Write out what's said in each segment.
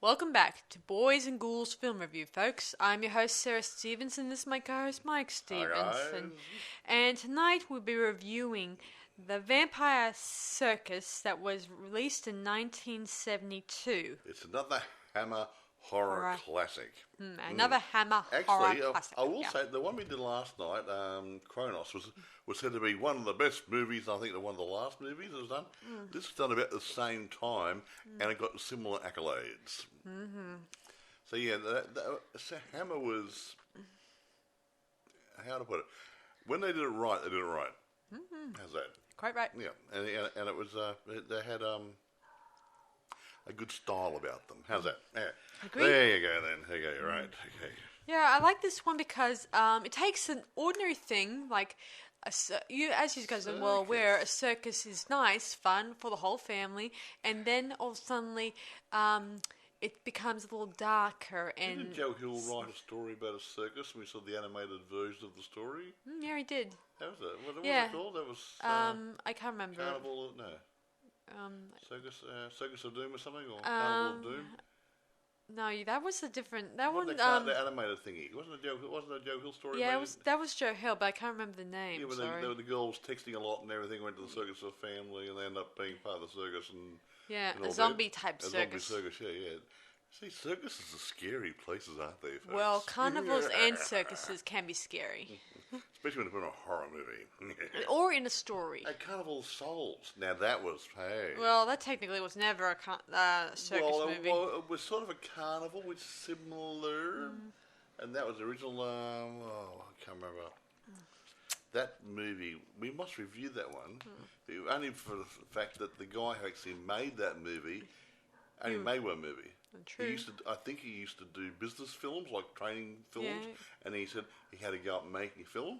Welcome back to Boys and Ghouls Film Review, folks. I'm your host, Sarah Stephenson. This is my co-host, Mike Stephenson. And tonight we'll be reviewing the Vampire Circus that was released in 1972. It's another Hammer horror classic. Another Hammer horror classic. I will say, the one we did last night, Kronos, was said to be one of the best movies. I think one of the last movies it was done. This was done about the same time, and it got similar accolades. So yeah, so Hammer was, how to put it, when they did it right, they did it right. How's that? Quite right. Yeah, and it was they had a good style about them. How's that? Yeah. Agreed. There you go then. There you go, you're right. Okay. Yeah, I like this one because it takes an ordinary thing like as you guys are well aware, a circus is nice, fun for the whole family, and then all of a sudden it becomes a little darker. And didn't Joe Hill write a story about a circus? And we saw the animated version of the story. Yeah, he did. How was that? What was it called? That was I can't remember. Carnival? No. Circus of Doom or something, or Carnival of Doom. No, that was a different. That one. The animated thingy. Wasn't it a Joe Hill story? Yeah, that was Joe Hill, but I can't remember the name. Yeah, the girls texting a lot and everything, went to the circus of family, and they ended up being part of the circus and a zombie type circus. Zombie circus, yeah. See, circuses are scary places, aren't they, folks? Well, carnivals and circuses can be scary. Especially when you put in a horror movie. Or in a story. A Carnival of Souls. Now that was, hey. Well, that technically was never a circus movie. Well, it was sort of a carnival, which is similar. And that was the original, I can't remember. That movie, we must review that one. Only for the fact that the guy who actually made that movie only made one movie. True. I think he used to do business films, like training films, and he said he had to go up making a film.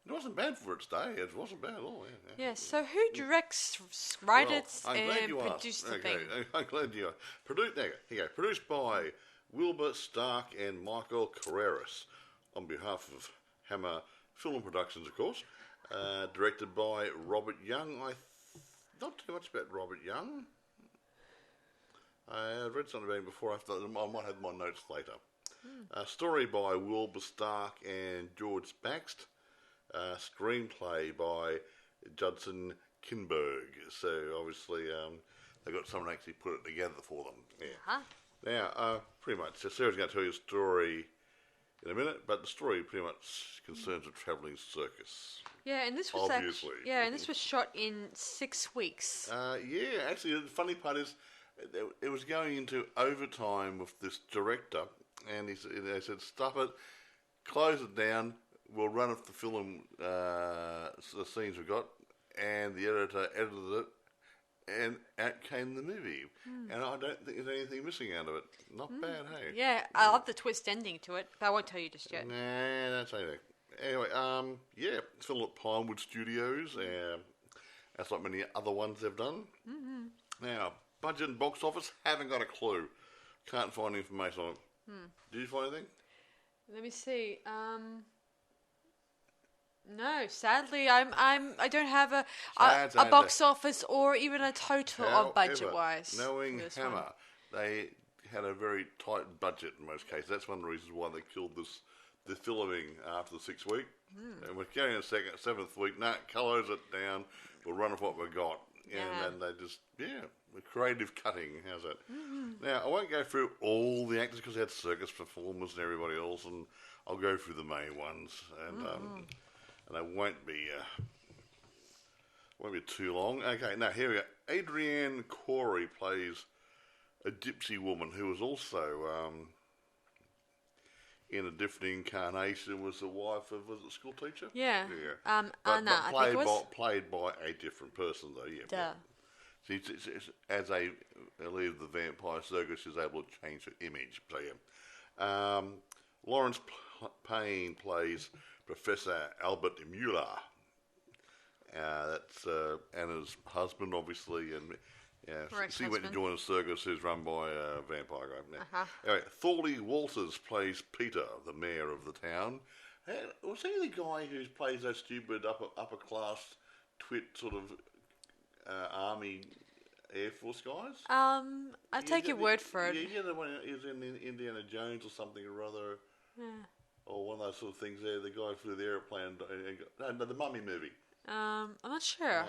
It wasn't bad for its day. It wasn't bad at all. Yeah. So who directs, writes, and produces the thing? I'm glad you are. Produced by Wilbur Stark and Michael Carreras, on behalf of Hammer Film Productions, of course. Directed by Robert Young. Not too much about Robert Young. I've read something about him before. I might have my notes later. Story by Wilbur Stark and George Baxt. Screenplay by Judson Kinberg. So obviously they got someone to actually put it together for them. Yeah. Now, pretty much, Sarah's going to tell you a story in a minute, but the story pretty much concerns a travelling circus. Yeah, and this was obviously. and this was shot in 6 weeks. Actually, the funny part is, it was going into overtime with this director, and they said, "Stop it, close it down. We'll run off the film, the scenes we got." And the editor edited it, and out came the movie. And I don't think there's anything missing out of it. Not bad, hey? Yeah, I love the twist ending to it, but I won't tell you just yet. Nah, don't say that. Anyway, it's filmed at Pinewood Studios. That's like many other ones they've done. Now, budget and box office, haven't got a clue. Can't find information on it. Did you find anything? Let me see. No, sadly, I don't have a box office or even a total of budget wise. Knowing Hammer, they had a very tight budget in most cases. That's one of the reasons why they killed the filming after the 6th week. And we're going in the 7th week. Close it down. We'll run off what we've got. And they just, the creative cutting, how's that? Now, I won't go through all the actors because they had circus performers and everybody else, and I'll go through the main ones, and they won't be too long. Okay, now here we go. Adrienne Corey plays a gypsy woman who was also in a different incarnation, was the wife of, was it school teacher? Yeah. Anna, played by a different person, though, Duh. She's, as a leader of the Vampire Circus, she's able to change her image. So, yeah. Lawrence Payne plays Professor Albert Mueller. That's Anna's husband, obviously, and she went to join a circus who's run by a vampire guy. Anyway, Thorley Walters plays Peter, the mayor of the town. Was he the guy who plays that stupid upper class twit sort of army Air Force guys. I take your word for it. Yeah, the one is in Indiana Jones or something or other. Yeah. Or one of those sort of things there. The guy flew the airplane. No, the Mummy movie. I'm not sure.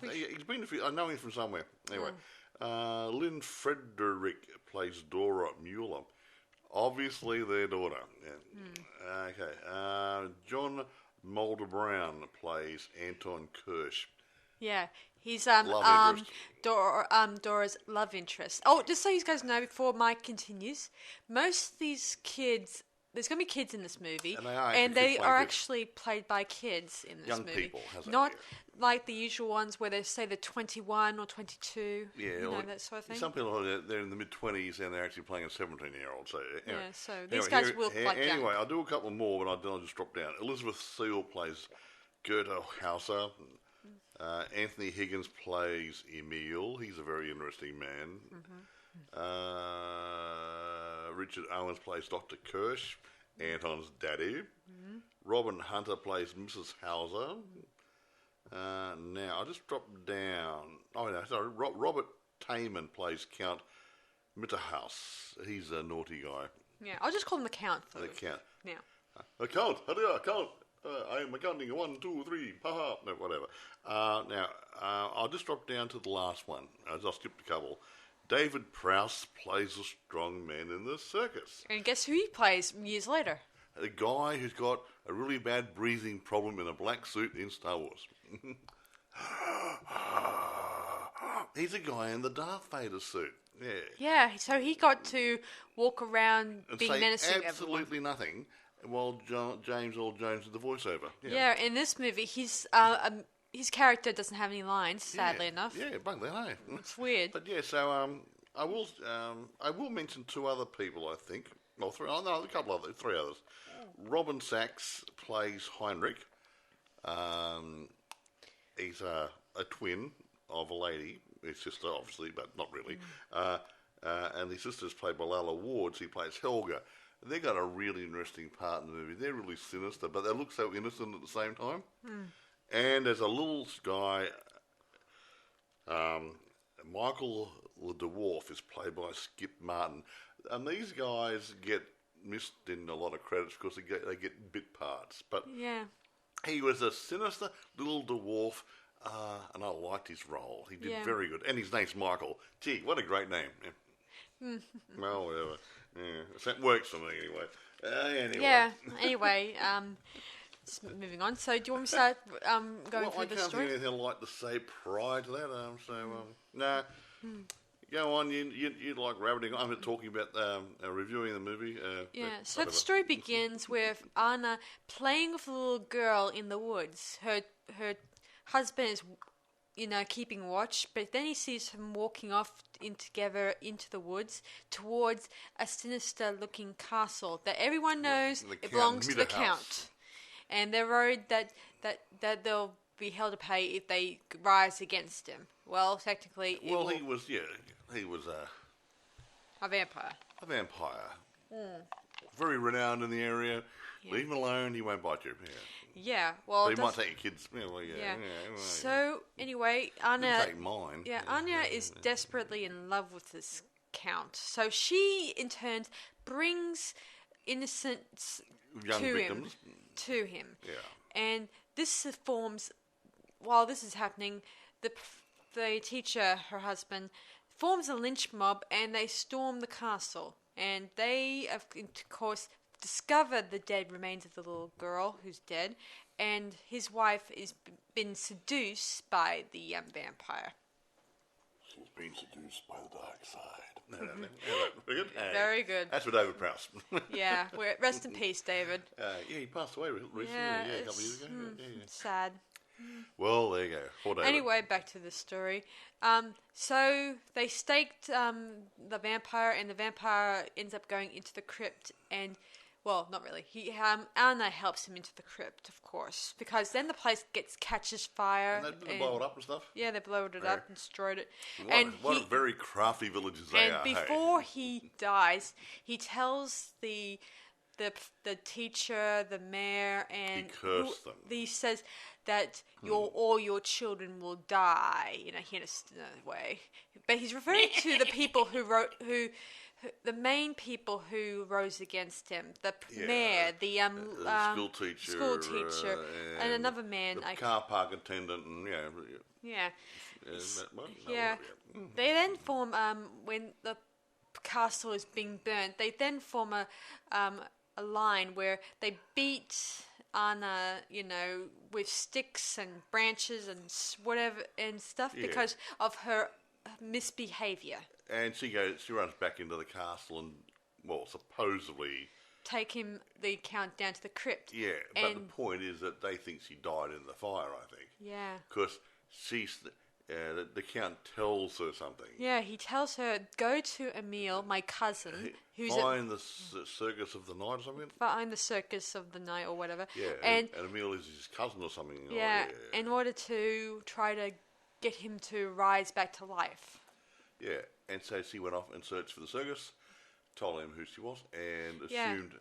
He's been a few. I know him from somewhere. Anyway, Lynn Frederick plays Dora Mueller. Obviously, their daughter. Yeah. Okay. John Moulder-Brown plays Anton Kirsch. Yeah, he's Dora's love interest. Oh, just so you guys know, before Mike continues, most of these kids, there's going to be kids in this movie, and they are actually played by kids in this movie. Young people, not like the usual ones where they say they're 21 or 22. Yeah, that sort of thing. Some people they're in the mid-20s and they're actually playing a 17-year-old. So anyway, so these guys will look like young. Anyway, I'll do a couple more, but I'll just drop down. Elizabeth Seal plays Gerda Hauser. Anthony Higgins plays Emil. He's a very interesting man. Richard Owens plays Dr. Kirsch, Anton's daddy. Robin Hunter plays Mrs. Hauser. Now, I'll just drop down. Oh, no, sorry. Robert Tayman plays Count Mitterhaus. He's a naughty guy. Yeah, I'll just call him the Count. The Count. Yeah. Count. Count. I am counting 1, 2, 3. Ha. No, whatever. Now, I'll just drop down to the last one, as I skipped a couple. David Prowse plays a strong man in the circus. And guess who he plays years later? A guy who's got a really bad breathing problem in a black suit in Star Wars. He's a guy in the Darth Vader suit. Yeah. Yeah, so he got to walk around and being menacing absolutely nothing while James Earl Jones did the voiceover. Yeah, in this movie, his character doesn't have any lines, sadly enough. Yeah, bugly, hey. It's weird. But yeah, so I will mention two other people, I think. Well, three others. Robin Sachs plays Heinrich. He's a twin of a lady, his sister, obviously, but not really. And his sister's played by Lala Ward. He plays Helga. They got a really interesting part in the movie. They're really sinister, but they look so innocent at the same time. And there's a little guy, Michael the Dwarf is played by Skip Martin. And these guys get missed in a lot of credits because they get bit parts. But he was a sinister little dwarf, and I liked his role. He did very good. And his name's Michael. Gee, what a great name. Well, whatever. Yeah, that works for me anyway. Anyway, just moving on. So, do you want me to start going through the story? I can't think of anything I'd like to say prior to that. No. Go on. You like rabbiting. I'm talking about reviewing the movie. So the story begins with Anna playing with a little girl in the woods. Her husband is, keeping watch, but then he sees him walking off together into the woods towards a sinister-looking castle that everyone knows it belongs to the Count. And they're worried that they'll be held to pay if they rise against him. Well, technically... he was a vampire. A vampire. Very renowned in the area. Yeah. Leave him alone, he won't bite you. Yeah, well... He might take your kids. So, anyway, Anya... Take mine. Yeah, Anya is desperately in love with this Count. So she, in turn, brings innocents young victims to him. Yeah. And this forms... While this is happening, the teacher, her husband, forms a lynch mob and they storm the castle. And they, of course, discover the dead remains of the little girl who's dead. And his wife has been seduced by the vampire. She's been seduced by the dark side. Very good. Very good. That's for David Prowse. Yeah. Rest in peace, David. He passed away recently. A couple of years ago. Sad. Well, there you go. Poor David. Anyway, back to the story. So they staked the vampire, and the vampire ends up going into the crypt. And, well, not really. Anna helps him into the crypt, of course, because then the place catches fire. And they blow it up and stuff. Yeah, they blowed it up and destroyed it. What a very crafty villages they are. And before he dies, he tells the teacher, the mayor, and he cursed them. He says that all your children will die in a sinister way. But he's referring to the people the main people who rose against him, the mayor, the school teacher, and another man, the car park attendant, and They then form when the castle is being burnt. They then form a line where they beat Anna, with sticks and branches and whatever and stuff because of her misbehavior. And she runs back into the castle and, supposedly take the count down to the crypt. Yeah, but the point is that they think she died in the fire, I think. Yeah. Because the count tells her something. Yeah, he tells her, go to Emil, my cousin, who's find the circus of the night or something. Find the circus of the night or whatever. Yeah, and Emil is his cousin or something. Yeah, in order to try to get him to rise back to life. Yeah, and so she went off and searched for the circus, told him who she was, and assumed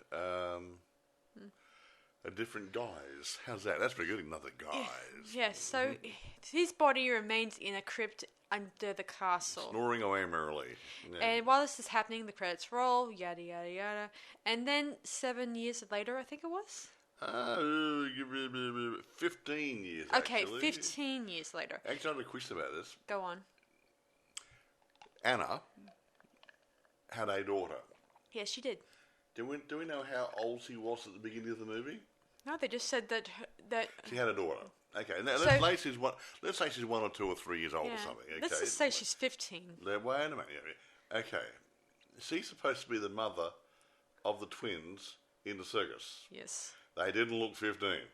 a different guise. How's that? That's pretty good. Another guise. Yes. So his body remains in a crypt under the castle, snoring away merrily. Yeah. And while this is happening, the credits roll. Yada yada yada. And then 7 years later, I think it was. 15 years. Okay, actually. 15 years later. Actually, I have a question about this. Go on. Anna had a daughter. Yes, she did. Do we know how old she was at the beginning of the movie? No, they just said that she had a daughter. Okay, now let's say she's 1 or 2 or 3 years old or something. Okay? Let's just say she's 15. Wait a minute. Okay, she's supposed to be the mother of the twins in the circus. Yes. They didn't look 15.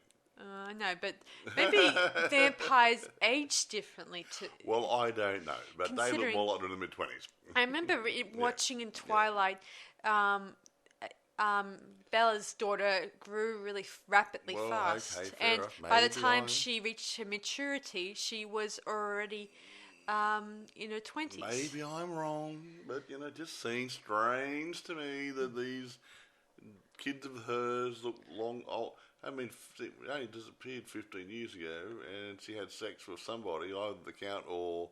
No, but maybe vampires age differently too. Well, I don't know, but they look more like they're in the mid-20s. I remember watching in Twilight, Bella's daughter grew really rapidly fast. Okay, and enough. By the time she reached her maturity, she was already in her 20s. Maybe I'm wrong, but, it just seems strange to me that these kids of hers look old. I mean, she only disappeared 15 years ago, and she had sex with somebody, either the Count or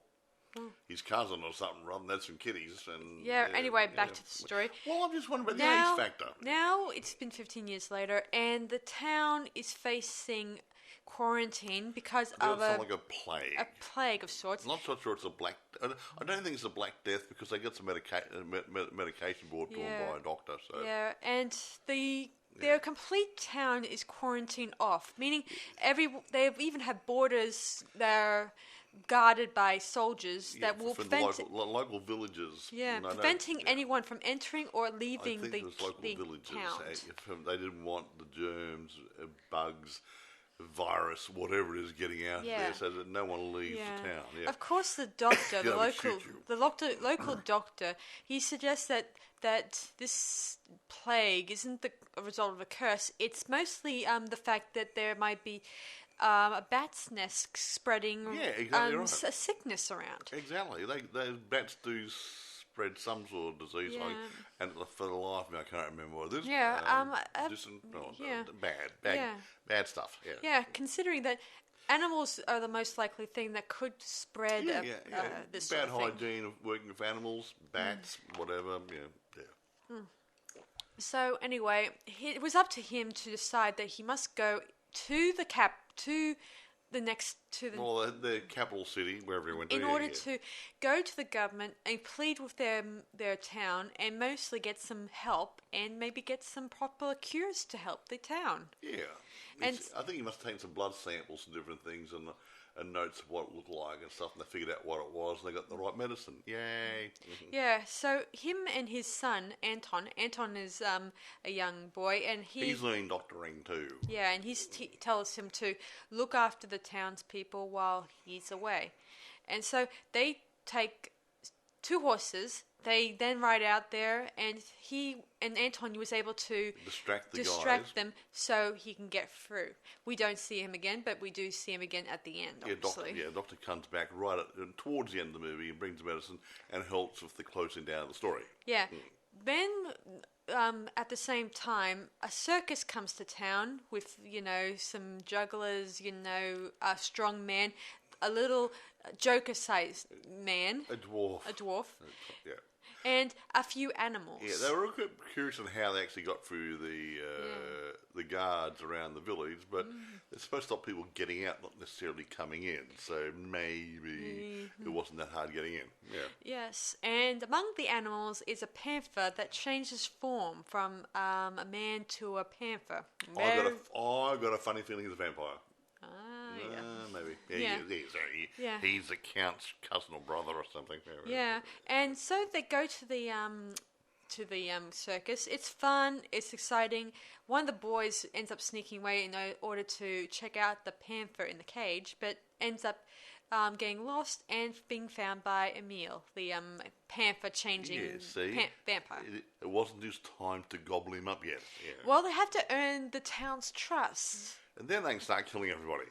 his cousin or something, rather than some kiddies. And anyway, back to the story. Well, I'm just wondering about the age factor. Now it's been 15 years later, and the town is facing quarantine because of like a plague. A plague of sorts. I'm not so sure it's a black... I don't think it's a black death because they got some medication brought to them by a doctor. So. Yeah, and their complete town is quarantined off, meaning they even have borders that are guarded by soldiers that will prevent local villages. Yeah, preventing anyone from entering or leaving the town. They didn't want the germs, bugs, virus, whatever it is, getting out there, so that no one leaves the town. Yeah. Of course, the doctor, the local doctor, he suggests that this plague isn't a result of a curse. It's mostly the fact that there might be a bat's nest spreading a sickness around. Exactly. They bats do spread some sort of disease, and for the life of me, I can't remember what it is. Bad stuff. Yeah. Yeah, considering that animals are the most likely thing that could spread this bad sort of hygiene of working with animals, bats, whatever. Yeah. So anyway, it was up to him to decide that he must go to the capital city, wherever he went to. In order to go to the government and plead with their town and mostly get some help and maybe get some proper cures to help the town. Yeah. I think he must take some blood samples and different things and notes of what it looked like and stuff, and they figured out what it was, and they got the right medicine. Yay! Yeah, so him and his son, Anton is a young boy, and he's learning doctoring too. Yeah, and he tells him to look after the townspeople while he's away. And so they take 2 horses. They then ride out there, and Anton was able to distract them so he can get through. We don't see him again, but we do see him again at the end, obviously. Doctor comes back towards the end of the movie and brings the medicine and helps with the closing down of the story. Yeah, then, at the same time, a circus comes to town with, some jugglers, a strong man, a little Joker-sized man. A dwarf. Yeah. And a few animals. Yeah, they were a bit curious on how they actually got through the guards around the village, but they're supposed to stop people getting out, not necessarily coming in. So maybe it wasn't that hard getting in. Yeah. Yes, and among the animals is a panther that changes form from a man to a panther. I've got a funny feeling he's a vampire. Maybe. He's the count's cousin or brother or something. Yeah, and so they go to the circus. It's fun. It's exciting. One of the boys ends up sneaking away in order to check out the panther in the cage, but ends up getting lost and being found by Emil, the panther changing vampire. It wasn't his time to gobble him up yet. Yeah. Well, they have to earn the town's trust. And then they can start killing everybody.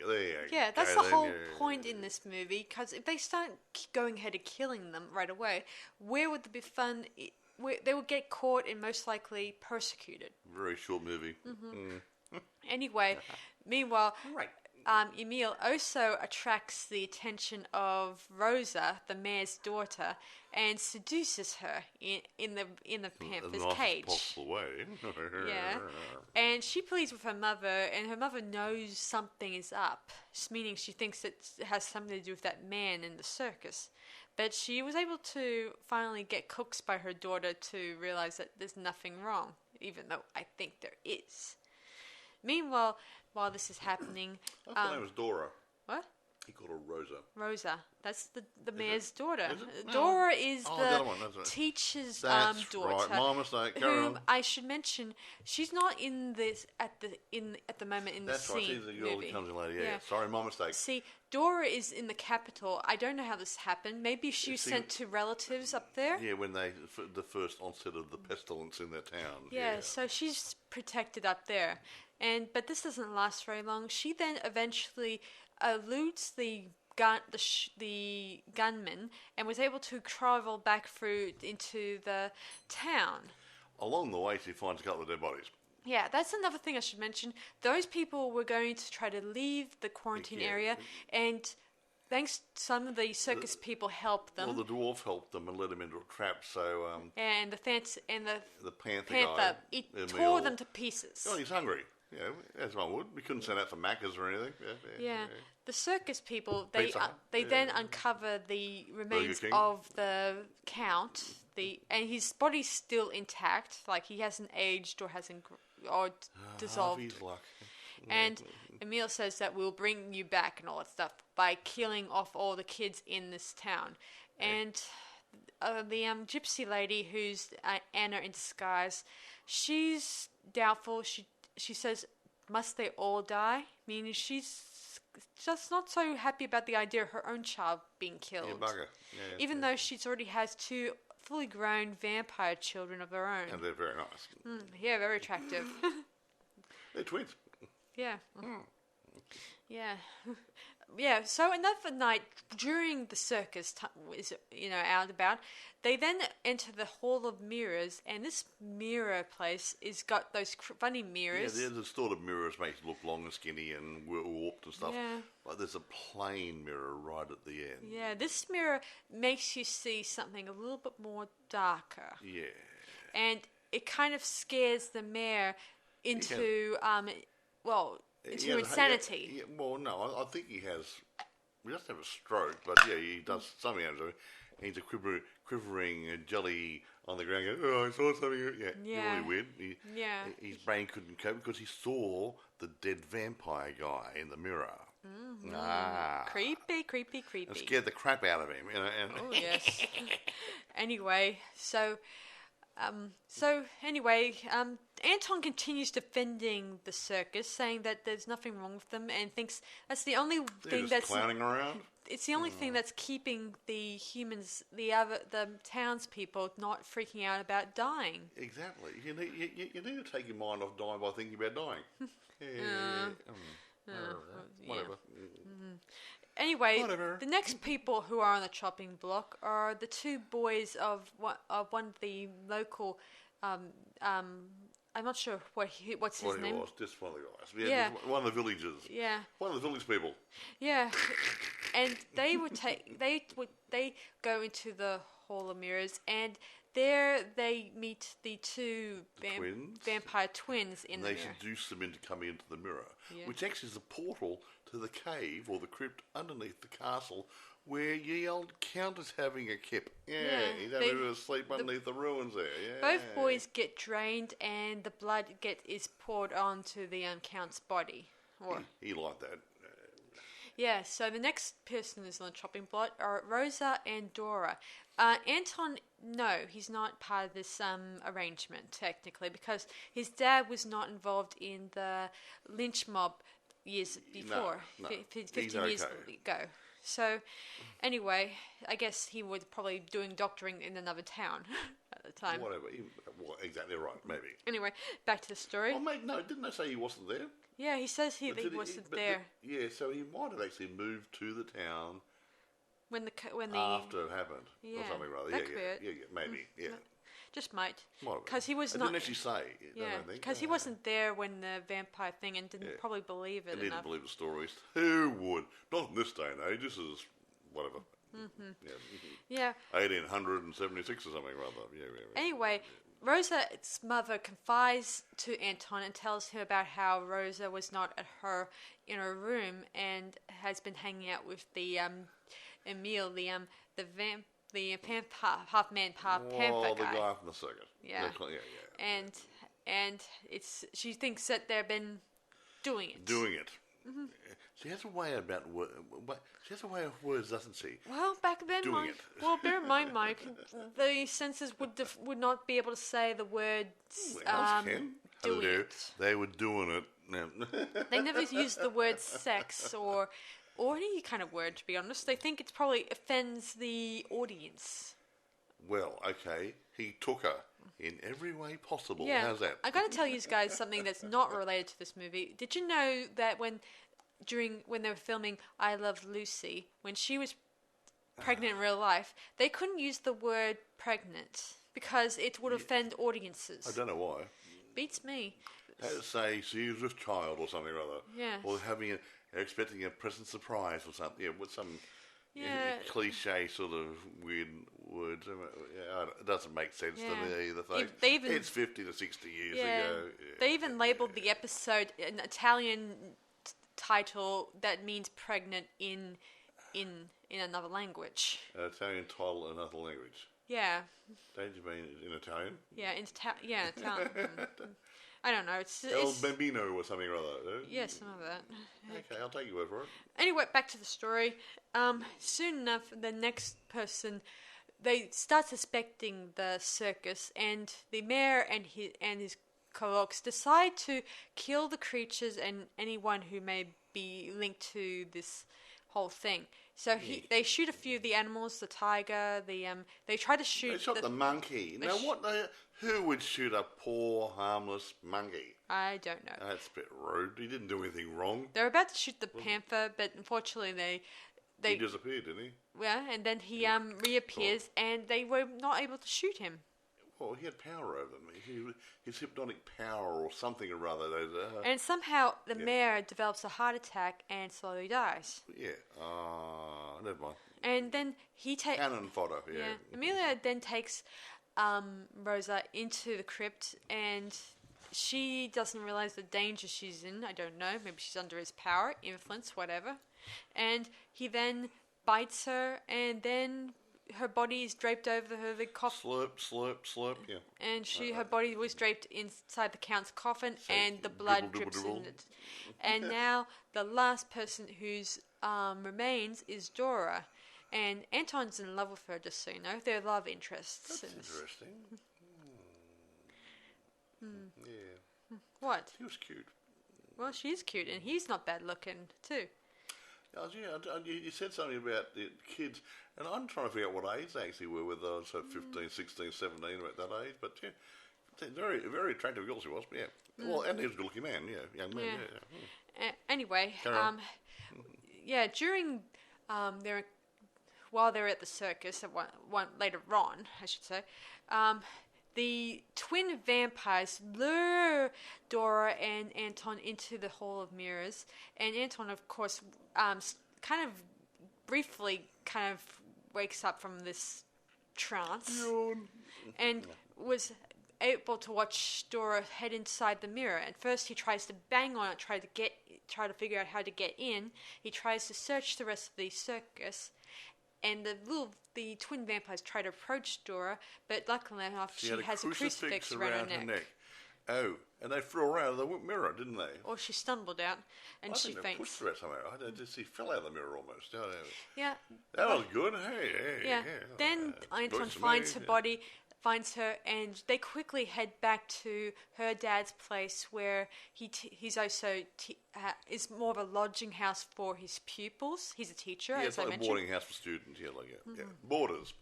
Yeah, that's the whole point in this movie, because if they start going ahead and killing them right away, where would there be fun? They would get caught and most likely persecuted. Very short movie. Anyway, meanwhile, Emil also attracts the attention of Rosa, the mayor's daughter, and seduces her in the panther's cage. Possible way. Yeah, and she pleads with her mother, and her mother knows something is up, meaning she thinks it has something to do with that man in the circus. But she was able to finally get coaxed by her daughter to realize that there's nothing wrong, even though I think there is. Meanwhile, while this is happening... I thought her name was Dora. What? He called her Rosa. Rosa. That's the mayor's daughter. Is it? No. Dora is the the other one, teacher's That's daughter. Right. My mistake. Carry on. I should mention, she's not in this at the moment in the scene. That's right. She's the girl that comes in later. Yeah. Sorry, my mistake. See, Dora is in the capital. I don't know how this happened. Maybe she was sent to relatives up there. Yeah, when the first onset of the pestilence in their town. Yeah, so she's protected up there. But this doesn't last very long. She then eventually eludes the gunman and was able to travel back through into the town. Along the way, she finds a couple of dead bodies. Yeah, that's another thing I should mention. Those people were going to try to leave the quarantine area, and thanks, some of the circus people helped them. Well, the dwarf helped them and led them into a trap. So and the panther guy, it tore them to pieces. Oh, he's hungry. Yeah, as one would. We couldn't send out some Maccas or anything. Yeah. The circus people, they then uncover the remains of the count, and his body's still intact, like he hasn't aged or dissolved. Harvey's luck. And Emil says that we'll bring you back and all that stuff by killing off all the kids in this town. And the gypsy lady, who's Anna in disguise, she's doubtful. She says, must they all die? Meaning she's just not so happy about the idea of her own child being killed. Yeah, bugger. Even though she's already has 2 fully grown vampire children of her own. And they're very nice. Yeah, very attractive. They're twins. Yeah. Yeah. Yeah, so another night during the circus is out and about, they then enter the Hall of Mirrors, and this mirror place is got those funny mirrors. Yeah, the sort of mirrors make you look long and skinny and warped and stuff. Yeah. But there's a plain mirror right at the end. Yeah, this mirror makes you see something a little bit more darker. Yeah. And it kind of scares the mayor into insanity. Well, no, I think he doesn't have a stroke, but he does something. He's a quivering jelly on the ground going, oh, I saw something. Yeah. Really weird. His brain couldn't cope because he saw the dead vampire guy in the mirror. Mm-hmm. Creepy. And scared the crap out of him. Oh, yes. Anyway, Anton continues defending the circus, saying that there's nothing wrong with them, and thinks that's the only thing that's clowning around. It's the only thing that's keeping the humans, the townspeople, not freaking out about dying. Exactly. You need to take your mind off dying by thinking about dying. Whatever. Mm-hmm. anyway, Whatever. the next people who are on the chopping block are the two boys of one of the local. I'm not sure what's his name. He was just one of the guys. Yeah, just one of the villagers. Yeah. One of the village people. Yeah, and they go into the Hall of Mirrors, and there they meet the two vampire twins in the mirror. They seduce them into coming into the mirror, Yeah. which actually is a portal to the cave or the crypt underneath the castle where ye old Count is having a kip. Yeah, he's having a bit of sleep underneath the ruins there. Yeah. Both boys get drained, and the blood is poured onto the Count's body. He liked that. Yeah, so the next person who's on the chopping block are Rosa and Dora. Anton, no, he's not part of this arrangement, technically, because his dad was not involved in the lynch mob years before, no, 15 he's years okay. ago. So, anyway, I guess he was probably doing doctoring in another town at the time. Whatever. Exactly right, maybe. Anyway, back to the story. Oh, mate, no, didn't they say he wasn't there? Yeah, he says he wasn't there. So he might have actually moved to the town when the after it happened, yeah, or something rather. that could be it. Yeah, maybe. Yeah, just might. Might Because he was I not. didn't actually say. Yeah, I don't think. because he wasn't there when the vampire thing, and didn't probably believe it And enough. didn't believe the stories. Who would? Not in this day and age. This is whatever. Yeah. 1876 or something rather. Yeah. Anyway, Rosa's mother confides to Anton and tells him about how Rosa was not at her inner room and has been hanging out with the Emil, the half man, half panther the guy. guy from the circus. Yeah. And she thinks that they've been doing it. Mm-hmm. She has a way about she has a way of words, doesn't she? Well, back then, Doing it. Well, bear in mind, Mike, the censors would not be able to say the words doing it. They were doing it. No. They never use the word sex or any kind of word, to be honest. They think it probably offends the audience. Well, okay, he took her in every way possible. Yeah. How's that? I got to tell you guys something that's not related to this movie. Did you know that when they were filming I Love Lucy, when she was pregnant in real life, they couldn't use the word pregnant because it would offend audiences. I don't know why. Beats me. Had to say she was with child or something or other. Yeah. Or expecting a pleasant surprise or something. Yeah, with some cliche sort of weird words. Yeah, it doesn't make sense to me either. It's 50 to 60 years ago. Yeah. They even labelled the episode an Italian title that means pregnant in another language. An Italian title in another language. Yeah. Don't you mean in Italian? Yeah, Italian. I don't know. It's Bambino or something or other. Yeah, some of that. Okay, I'll take your word for it. Anyway, back to the story. Soon enough, the next person, they start suspecting the circus, and the mayor and his colleagues decide to kill the creatures and anyone who may be linked to this whole thing. So they shoot a few of the animals, the tiger, they try to shoot... They shot the monkey. Now, who would shoot a poor, harmless monkey? I don't know. That's a bit rude. He didn't do anything wrong. They were about to shoot the panther, but unfortunately he disappeared, didn't he? Yeah, and then he reappears, and they were not able to shoot him. Well, he had power over them. His hypnotic power or something or other. And somehow the mayor develops a heart attack and slowly dies. Yeah. Never mind. And then he takes... Cannon fodder, yeah. Amelia then takes Rosa into the crypt, and she doesn't realise the danger she's in. I don't know. Maybe she's under his power, influence, whatever. And he then bites her, and then... her body is draped over the coffin. Slurp, yeah. And her body was draped inside the Count's coffin, and the blood drips in it. And now the last person whose remains is Dora. And Anton's in love with her, just so you know. They're love interests. That's interesting. Yeah. What? He was cute. Well, she's cute, and he's not bad looking, too. You said something about the kids, and I'm trying to figure out what age they actually were, whether I was 15, 16, 17, about that age. But yeah, very, very attractive girls he was. Yeah, well, and he was a good-looking man. Yeah, young man. Yeah. Anyway, during they're while they're at the circus, later on, I should say, the twin vampires lure Dora and Anton into the Hall of Mirrors, and Anton, of course, kind of briefly wakes up from this trance and was able to watch Dora head inside the mirror. At first, he tries to bang on it, try to figure out how to get in. He tries to search the rest of the circus. And the twin vampires try to approach Dora, but luckily enough, she has a crucifix around her neck. Oh, and they threw her out of the mirror, didn't they? Or she stumbled out, and she faints. I pushed her out somewhere. She fell out of the mirror almost. Yeah. That was good. Hey. Yeah. Then Anton finds her body, finds her, and they quickly head back to her dad's place, where he's also is more of a lodging house for his pupils. He's a teacher, as I mentioned. Yeah, it's like a boarding house for students. Yeah, yeah. Boarders.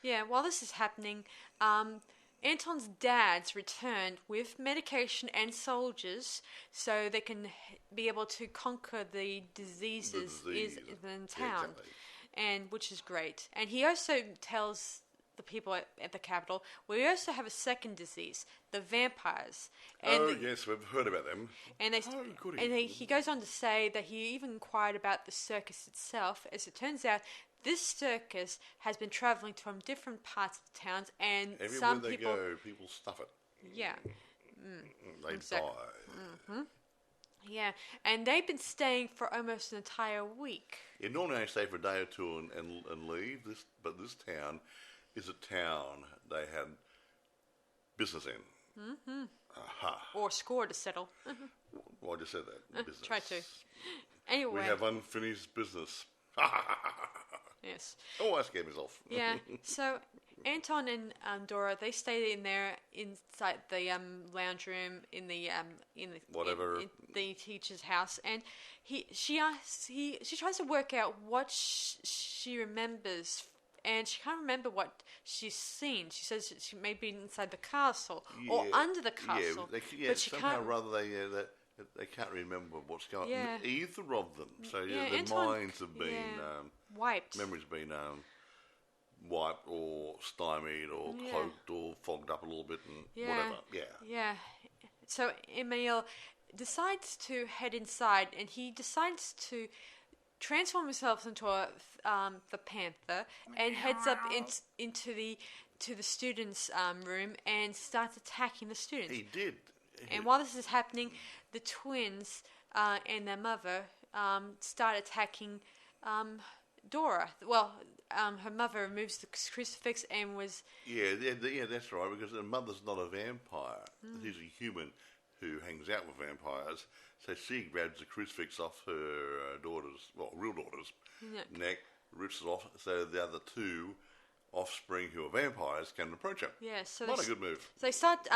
Yeah. While this is happening, Anton's dad's returned with medication and soldiers, so they can be able to conquer the diseases in town, exactly. And which is great. And he also tells the people at the capital, we also have a second disease, the vampires. And yes, we've heard about them. And he goes on to say that he even inquired about the circus itself. As it turns out, this circus has been travelling from different parts of the towns, and everywhere some they people go, people stuff it. Yeah, they exactly. die. Mm-hmm. Yeah, and they've been staying for almost an entire week. Yeah, normally they stay for a day or two and leave. But this town is a town they had business in. Mm-hmm. Aha. Or score to settle. Well, I just said that. Business. Try to. Anyway. We have unfinished business. Yes. Oh, I scared myself. Yeah. So Anton and Dora, they stayed in there inside the lounge room in the whatever in the teacher's house, and she tries to work out what she remembers. And she can't remember what she's seen. She says she may be inside the castle or under the castle. Yeah, but somehow rather they can't remember what's going on. Either of them. So their minds have been wiped. Memories have been wiped or stymied or cloaked or fogged up a little bit and whatever. Yeah. Yeah. So Emil decides to head inside, and he decides to transform himself into the panther and heads up into the students' room and starts attacking the students. He did. And while this is happening, the twins and their mother start attacking Dora. Well, her mother removes the crucifix and was... Yeah, that's right, because the mother's not a vampire. She's a human who hangs out with vampires. So she grabs the crucifix off her real daughter's neck, rips it off, so the other two offspring who are vampires can approach her. Yeah, so not a good move. So they start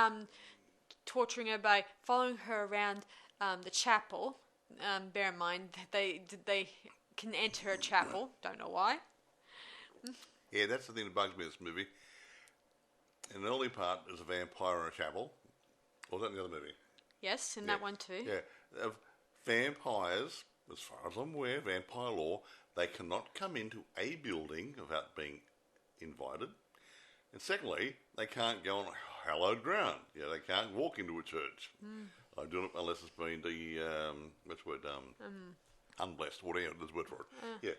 torturing her by following her around the chapel. Bear in mind, they can enter a chapel. Don't know why. Yeah, that's the thing that bugs me in this movie. In the early part, there's a vampire in a chapel. Or was that in the other movie? Yes, in that one too. Yeah. Vampires, as far as I'm aware, vampire law, they cannot come into a building without being invited. And secondly, they can't go on hallowed ground. Yeah, they can't walk into a church. I do it unless it's been what's the word? Unblessed, whatever there's a word for it.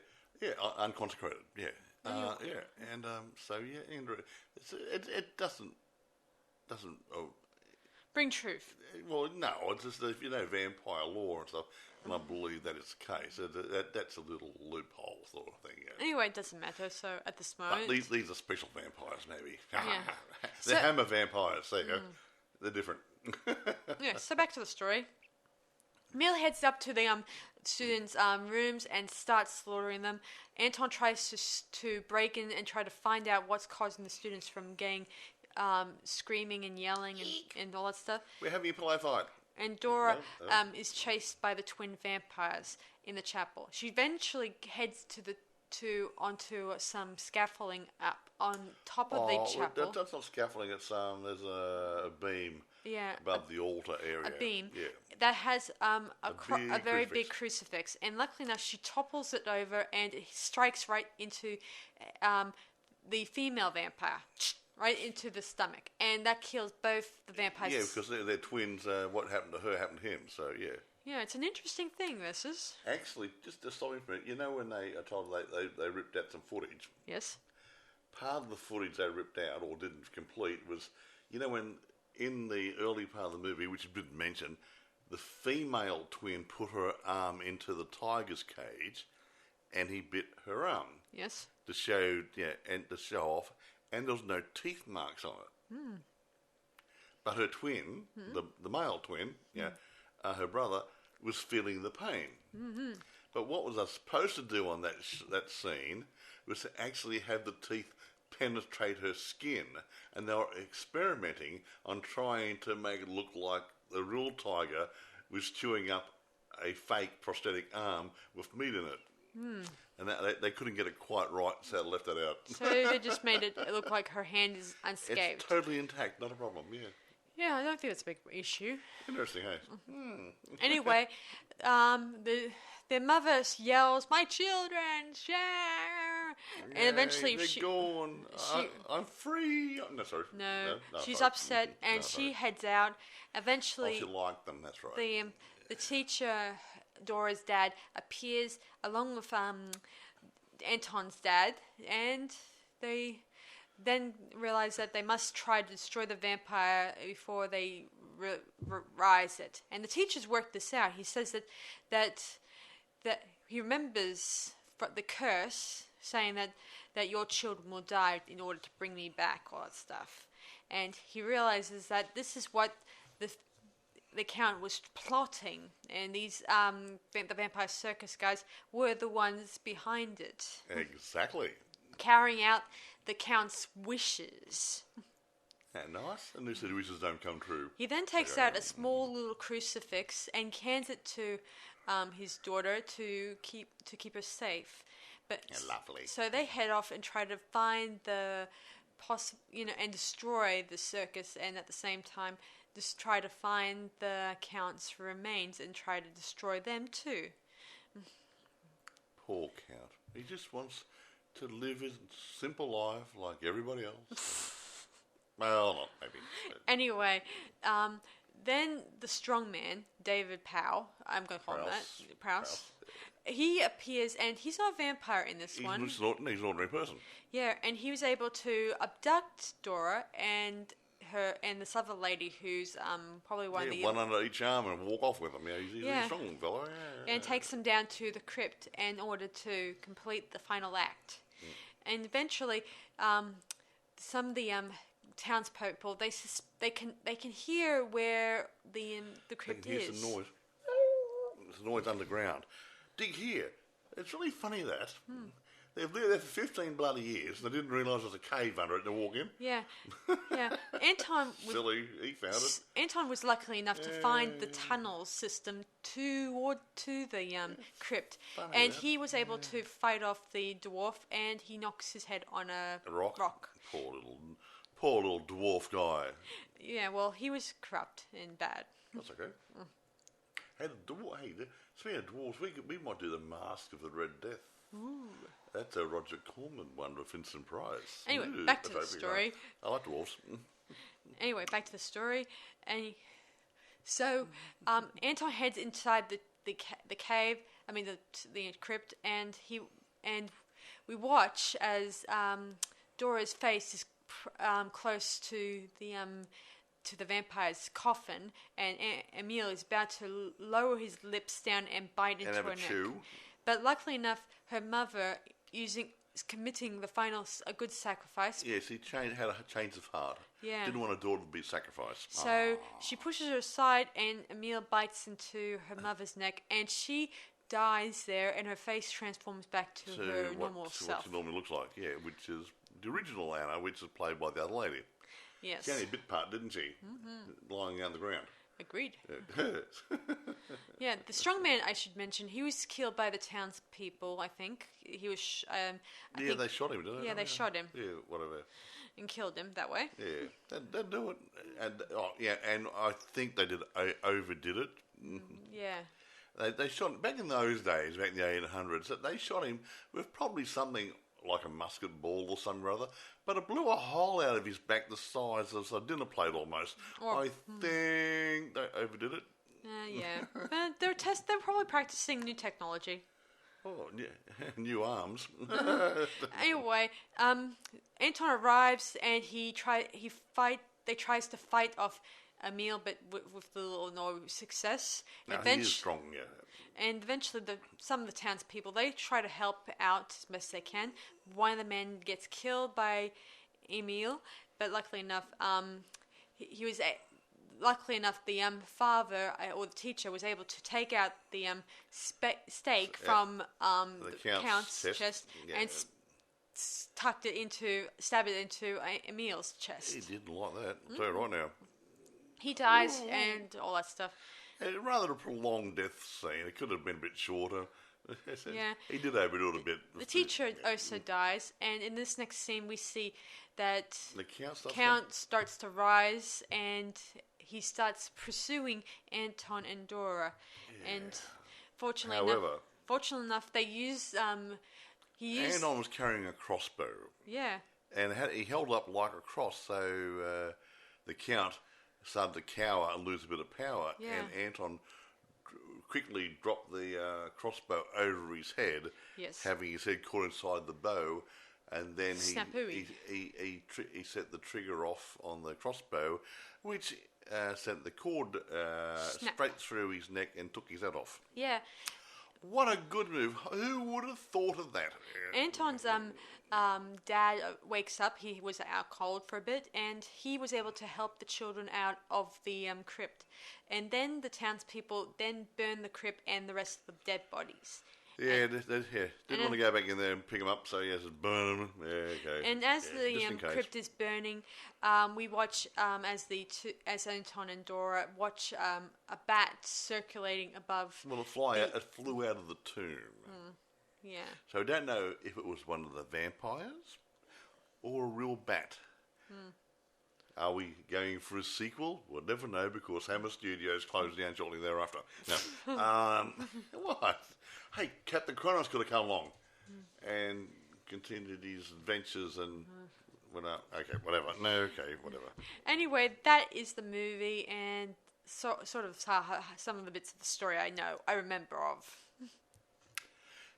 Unconsecrated. Yeah. And Andrew, it doesn't bring truth. Well, no, it's just if vampire law and stuff, and I believe that it's the case. That's a little loophole sort of thing. Yeah. Anyway, it doesn't matter. So at this moment, but these are special vampires, maybe. They're hammer vampires. There you go. They're different. So back to the story. Emil heads up to the students' rooms and starts slaughtering them. Anton tries to break in and try to find out what's causing the students from getting screaming and yelling and all that stuff. We're having a pillow fight. And Dora is chased by the twin vampires in the chapel. She eventually heads to onto some scaffolding up on top of the chapel. That's not scaffolding. It's there's a beam. Yeah, above the altar area. A beam. Yeah. That has a very crucifix. big crucifix, and luckily enough, she topples it over, and it strikes right into the female vampire. Right into the stomach, and that kills both the vampires. Yeah, because they're twins. What happened to her happened to him. So yeah. Yeah, it's an interesting thing. This is actually just to stop me for a minute. You know when I told they ripped out some footage. Yes. Part of the footage they ripped out or didn't complete was, when in the early part of the movie, which you didn't mention, the female twin put her arm into the tiger's cage, and he bit her arm. Yes. To show off. And there was no teeth marks on it. Mm. But her twin, the male twin, her brother, was feeling the pain. Mm-hmm. But what was I supposed to do on that scene was to actually have the teeth penetrate her skin. And they were experimenting on trying to make it look like the real tiger was chewing up a fake prosthetic arm with meat in it. Mm. And they couldn't get it quite right, so they left that out. So they just made it look like her hand is unscathed. It's totally intact, not a problem, yeah. Yeah, I don't think that's a big issue. Interesting, hey? Anyway, their mother yells, "My children, share!" And eventually they're gone. I'm free. No, sorry. No, she's upset, and she heads out. Eventually, she liked them, that's right. The teacher, Dora's dad, appears along with Anton's dad, and they then realize that they must try to destroy the vampire before they rise it. And the teacher's worked this out. He says that he remembers the curse, saying that your children will die in order to bring me back, all that stuff. And he realizes that this is what the Count was plotting, and these the Vampire Circus guys were the ones behind it. Exactly. Carrying out the Count's wishes. Nice. And who said wishes don't come true? He then takes out a small little crucifix and hands it to his daughter to keep her safe. But lovely. So they head off and try to find and destroy the circus, and at the same time just try to find the Count's remains and try to destroy them too. Poor Count. He just wants to live his simple life like everybody else. Well, not maybe. Anyway, then the strong man, David Powell, I'm going to call him that, Prowse. He appears, and he's not a vampire in this one. He's an ordinary person. Yeah, and he was able to abduct Dora and this other lady who's probably one under each arm and walk off with him. Yeah, he's a strong fellow. Yeah. And takes them down to the crypt in order to complete the final act. Mm. And eventually, some of the townspeople they can hear where the crypt is. There's a noise. There's a noise underground. Dig here. It's really funny that. They've lived there for 15 bloody years, and they didn't realise there's a cave under it to walk in. Yeah, yeah. Anton was silly. He found it. Anton was lucky enough to find the tunnel system to the crypt, and he was able to fight off the dwarf, and he knocks his head on a rock. Poor little dwarf guy. Yeah, well, he was corrupt and bad. That's okay. Hey, speaking of dwarves, we might do the Mask of the Red Death. Ooh. That's a Roger Corman one with Vincent Price. Anyway, back to the story. Right. I like dwarves. Anyway, back to the story. And so Anton heads inside the cave. I mean the crypt, and we watch as Dora's face is close to the vampire's coffin, and Emil is about to lower his lips down and bite into her neck. Chew. But luckily enough, her mother committing a good sacrifice. Yes, he had a change of heart. Yeah. Didn't want a daughter to be sacrificed. So she pushes her aside, and Emil bites into her mother's neck, and she dies there, and her face transforms back to her normal self. What she normally looks like, yeah, which is the original Anna, which is played by the other lady. Yes. She only a bit part, didn't she? Mm-hmm. Lying on the ground. Agreed. Yeah. Yeah, the strongman, I should mention, he was killed by the townspeople, I think. He was... They shot him, didn't they? Yeah, they shot him. Yeah, whatever. And killed him that way. Yeah, they'd do it. And I think they overdid it. Yeah. They shot back in those days, back in the 1800s. They shot him with probably something like a musket ball or something or other, but it blew a hole out of his back the size of a dinner plate almost. I think they overdid it. Yeah, but they're probably practicing new technology. Oh, yeah, new arms. Anyway, Anton arrives and they tries to fight off Emil, but with little or no success. No, he is strong, yeah. And eventually, some of the townspeople, they try to help out as best they can. One of the men gets killed by Emil, but luckily enough, the father or the teacher was able to take out the stake from the count's chest and stab it into Emil's chest. He didn't like that. I'll tell you right now. He dies and all that stuff. Rather a prolonged death scene. It could have been a bit shorter. Yeah. He did overdo it a bit. The teacher also dies, and in this next scene we see that the Count starts to rise, and he starts pursuing Anton and Dora. Yeah. And fortunately enough, they use Anton was carrying a crossbow. Yeah. And he held up like a cross, so the Count started to cower and lose a bit of power, and Anton quickly dropped the crossbow over his head, having his head caught inside the bow, and then he set the trigger off on the crossbow, which sent the cord straight through his neck and took his head off. Yeah. What a good move. Who would have thought of that? Anton's dad wakes up. He was out cold for a bit, and he was able to help the children out of the crypt. And then the townspeople then burn the crypt and the rest of the dead bodies. Yeah, didn't want to go back in there and pick them up, so he has to burn them. Yeah, okay. And as the crypt is burning, we watch as Anton and Dora watch a bat circulating above. Well, it flew out of the tomb. Yeah. So we don't know if it was one of the vampires or a real bat. Are we going for a sequel? We'll never know because Hammer Studios closed down shortly thereafter. No. What? Hey, Captain Kronos could have come along and continued his adventures and okay, whatever. No, okay, whatever. Anyway, that is the movie and sort of some of the bits of the story I remember of.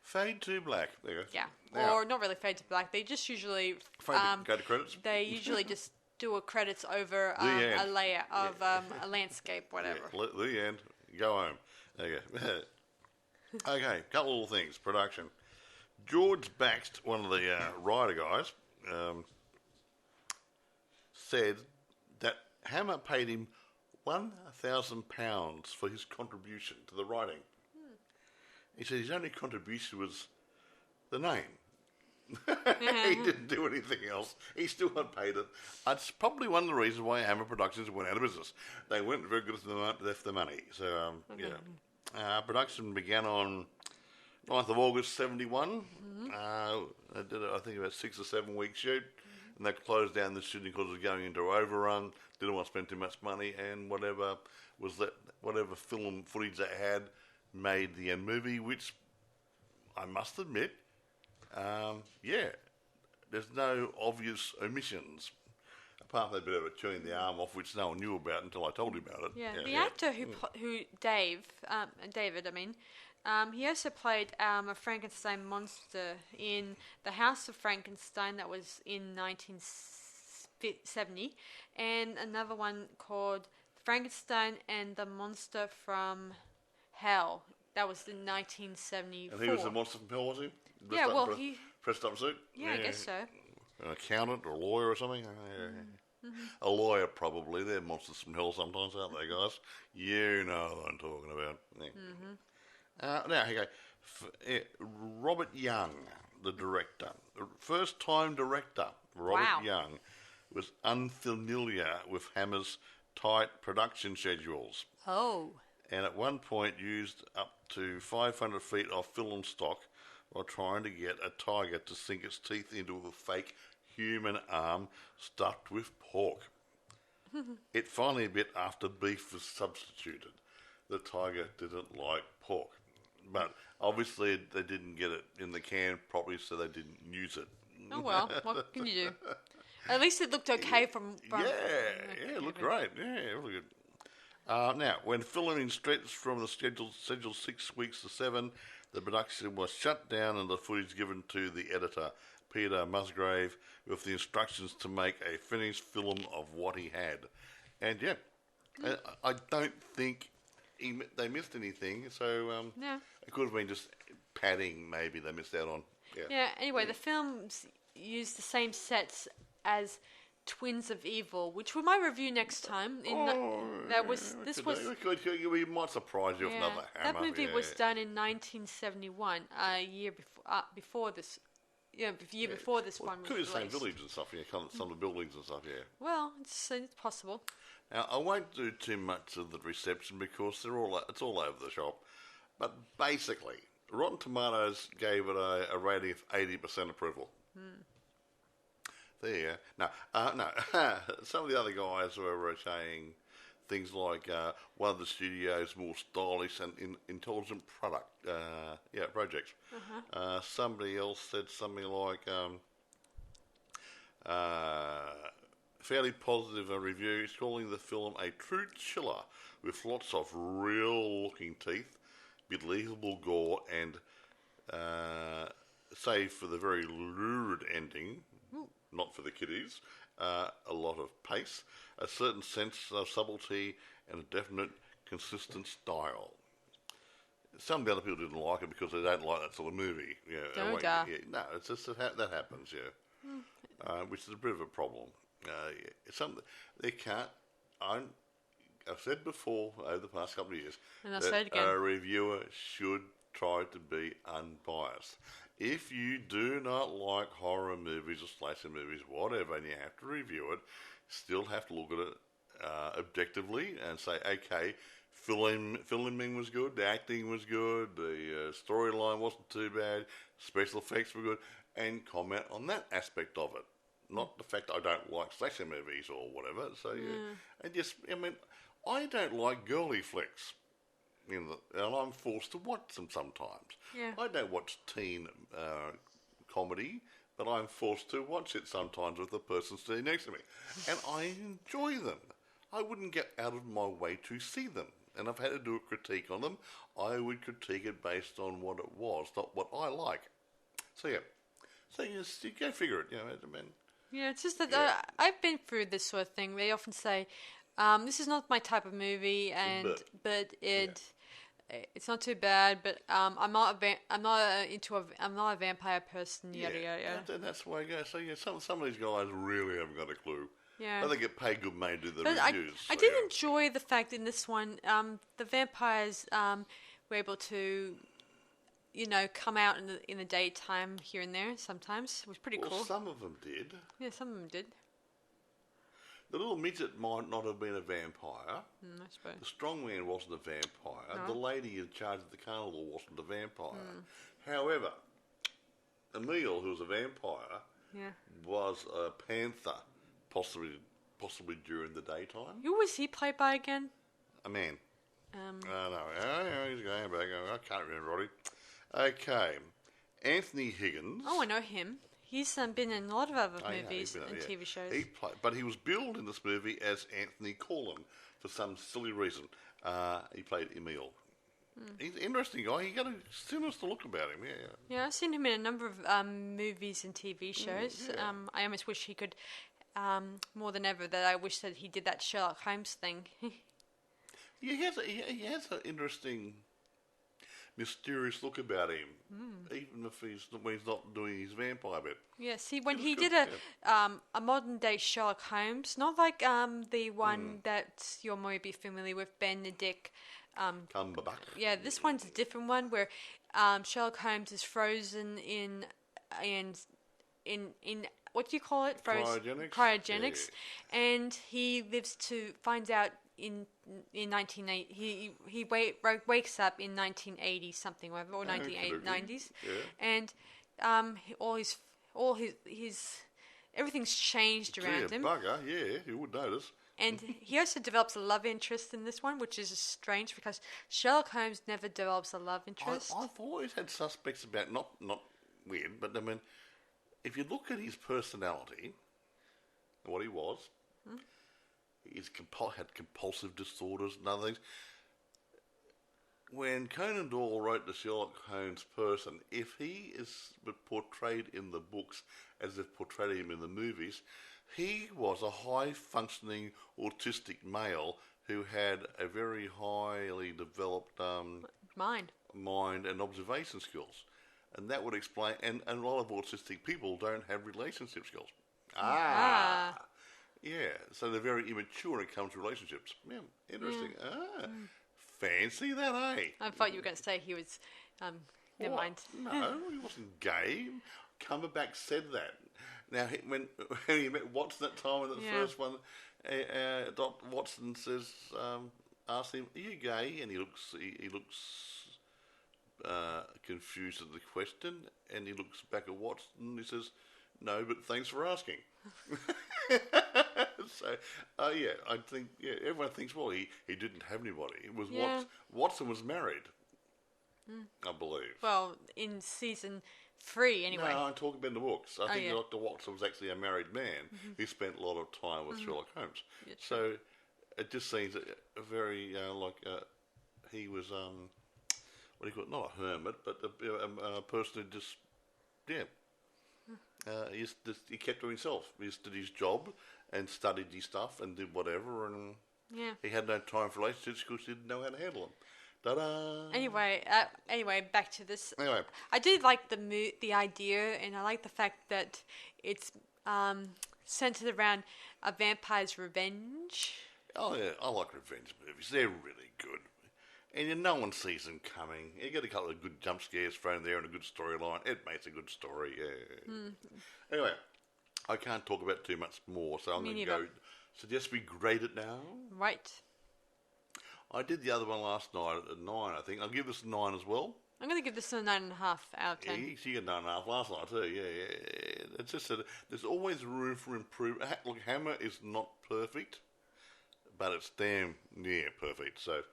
Fade to black. There you go. Yeah, now, or not really fade to black. They just usually go to credits. They usually just do a credits over a layer of a landscape, whatever. Yeah, the end. Go home. Okay. Okay, couple little things. Production. George Baxt, one of the writer guys, said that Hammer paid him £1,000 for his contribution to the writing. He said his only contribution was the name. He didn't do anything else. He still got paid it. That's probably one of the reasons why Hammer Productions went out of business. They weren't very good at the money. So, production began on 9th of August 71. They did, I think, about 6 or 7 week shoot. And they closed down the shooting because it was going into overrun. Didn't want to spend too much money. And whatever film footage they had made the end movie, which I must admit, there's no obvious omissions apart from that bit of it chewing the arm off, which no one knew about until I told him about it. The actor who David, he also played a Frankenstein monster in The House of Frankenstein that was in 1970, and another one called Frankenstein and the Monster from Hell. That was in 1974. And he was the monster from Hell, was he? Dressed up in suit? Yeah, I guess so. An accountant or a lawyer or something? A lawyer, probably. They're monsters from hell sometimes, aren't they, guys? You know what I'm talking about. Yeah. Now, here you go. Robert Young, the director. The first-time director, Robert Young, was unfamiliar with Hammer's tight production schedules. Oh. And at one point used up to 500 feet of film stock while trying to get a tiger to sink its teeth into a fake human arm stuffed with pork. It finally bit after beef was substituted. The tiger didn't like pork. But obviously they didn't get it in the can properly, so they didn't use it. Oh well, what can you do? At least it looked okay from it looked great. Yeah, really good. Now, when filming stretched from the scheduled 6 weeks to 7, the production was shut down and the footage given to the editor, Peter Musgrave, with the instructions to make a finished film of what he had. And I don't think they missed anything, so it could have been just padding maybe they missed out on. Yeah, anyway, the films used the same sets as Twins of Evil, which we might review next time. We might surprise you with another hammer. That movie was done in 1971, a year before this. Yeah, before this one was released. Could be the same village and stuff. Some of the buildings and stuff. Yeah. Well, it's possible. Now, I won't do too much of the reception because it's all over the shop. But basically, Rotten Tomatoes gave it a rating of 80% approval. There. No. Some of the other guys were saying things like one of the studio's more stylish and intelligent projects. Somebody else said something like fairly positive review, calling the film a true chiller with lots of real-looking teeth, believable gore, and save for the very lurid ending, not for the kiddies, a lot of pace, a certain sense of subtlety, and a definite consistent style. Some of the other people didn't like it because they don't like that sort of movie. No, it's just that happens, which is a bit of a problem. I've said before over the past couple of years that a reviewer should try to be unbiased. If you do not like horror movies or slasher movies, whatever, and you have to review it, still have to look at it objectively and say, okay, filming was good, the acting was good, the storyline wasn't too bad, special effects were good, and comment on that aspect of it. Not the fact I don't like slasher movies or whatever. So I don't like girly flicks. And I'm forced to watch them sometimes. Yeah. I don't watch teen comedy, but I'm forced to watch it sometimes with the person sitting next to me. And I enjoy them. I wouldn't get out of my way to see them. And I've had to do a critique on them. I would critique it based on what it was, not what I like. So you go figure it. Yeah, it's just that I've been through this sort of thing. They often say, "This is not my type of movie," but it's not too bad. But I'm not a vampire person. Yada yada. And that's the way it goes. So some of these guys really haven't got a clue. Yeah, but they get paid good money to do the reviews. I did enjoy the fact in this one, the vampires were able to, come out in the daytime here and there sometimes. It was pretty cool. Some of them did. Yeah, some of them did. The little midget might not have been a vampire. I suppose. The strong man wasn't a vampire. No. The lady in charge of the carnival wasn't a vampire. However, Emil, who was a vampire, was a panther, possibly during the daytime. Who was he played by again? A man. He's going back. I can't remember, Roddy. Okay. Anthony Higgins. Oh, I know him. He's been in a lot of other movies and TV shows. But he was billed in this movie as Anthony Corlin for some silly reason. He played Emil. He's an interesting guy. He got a sinister look about him. Yeah, I've seen him in a number of movies and TV shows. I almost wish he could, more than ever, that I wish that he did that Sherlock Holmes thing. He has an interesting, mysterious look about him, even if when he's not doing his vampire bit. Yeah, see, when he did a modern day Sherlock Holmes, not like the one that you're maybe familiar with, Benedict Cumberbatch. Yeah, this one's a different one where Sherlock Holmes is frozen in what do you call it? Cryogenics. Yeah. And he finds out in 1980. He wakes up in 1980 something, whatever, or 1990s, and all his everything's changed around him. Bugger, yeah, you would notice. And he also develops a love interest in this one, which is strange because Sherlock Holmes never develops a love interest. I've always had suspects about, not weird, but I mean, if you look at his personality, what he was, he's had compulsive disorders and other things. When Conan Doyle wrote the Sherlock Holmes person, if he is portrayed in the books as they've portrayed him in the movies, he was a high-functioning autistic male who had a very highly developed mind and observation skills. And that would explain... And a lot of autistic people don't have relationship skills. Yeah, so they're very immature when it comes to relationships. Yeah, interesting. Fancy that, eh? I thought you were going to say he was... never mind. No, he wasn't gay. Cumberbatch said that. Now, when he met Watson that time in the first one, Dr. Watson says, asks him, "Are you gay?" And he looks confused at the question, and he looks back at Watson and he says, "No, but thanks for asking." So, I think everyone thinks, well, he didn't have anybody. It was Watson was married, I believe. Well, in season 3, anyway. No, I'm talking about the books. I think Dr. Watson was actually a married man who spent a lot of time with Sherlock Holmes. Yeah, so it just seems a very he was what do you call it? Not a hermit, but a person who just he kept to himself. He just did his job and studied his stuff and did whatever, and he had no time for relationships because he didn't know how to handle them. Ta-da! Anyway, back to this. Anyway, I did like the idea, and I like the fact that it's centered around a vampire's revenge. Oh yeah, I like revenge movies. They're really good, and no one sees them coming. You get a couple of good jump scares thrown there and a good storyline. It makes a good story. Yeah. Anyway, I can't talk about too much more, so I'm going to go. Suggest we grade it now. Right. I did the other one last night at 9, I think. I'll give this a 9 as well. I'm going to give this a 9.5 out of 10. Yeah, you got 9.5 last night too. Yeah. It's just that there's always room for improvement. Look, Hammer is not perfect, but it's damn near perfect. So,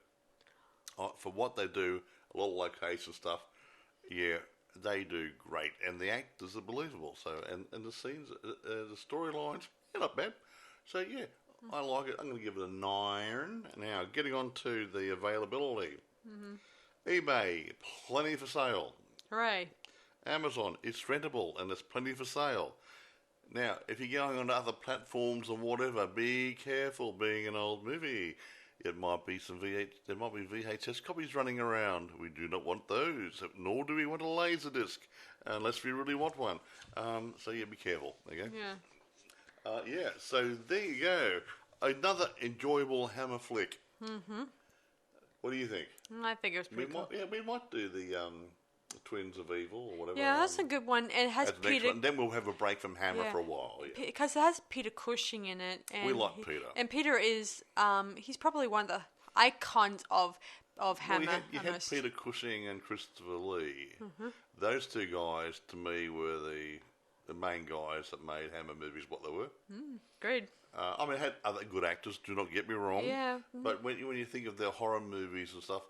for what they do, a lot of location stuff, they do great, and the actors are believable. So, and the scenes, the storylines, not bad. So yeah. I like it. I'm going to give it a 9. Now, getting on to the availability. eBay, plenty for sale. Hooray. Amazon, it's rentable and there's plenty for sale. Now, if you're going on to other platforms or whatever, be careful. Being an old movie, there might be VHS copies running around. We do not want those, nor do we want a Laserdisc, unless we really want one. So be careful. Okay? Yeah. So there you go. Another enjoyable Hammer flick. What do you think? I think it was pretty cool. We might do the Twins of Evil or whatever. Yeah, that's a good one. It has Peter. Then we'll have a break from Hammer for a while. Because it has Peter Cushing in it. And we like Peter. And Peter is, he's probably one of the icons of Hammer. Well, you had Peter Cushing and Christopher Lee. Those two guys, to me, were the main guys that made Hammer movies what they were. Great. I mean, it had other good actors, do not get me wrong. Yeah. But when you think of their horror movies and stuff,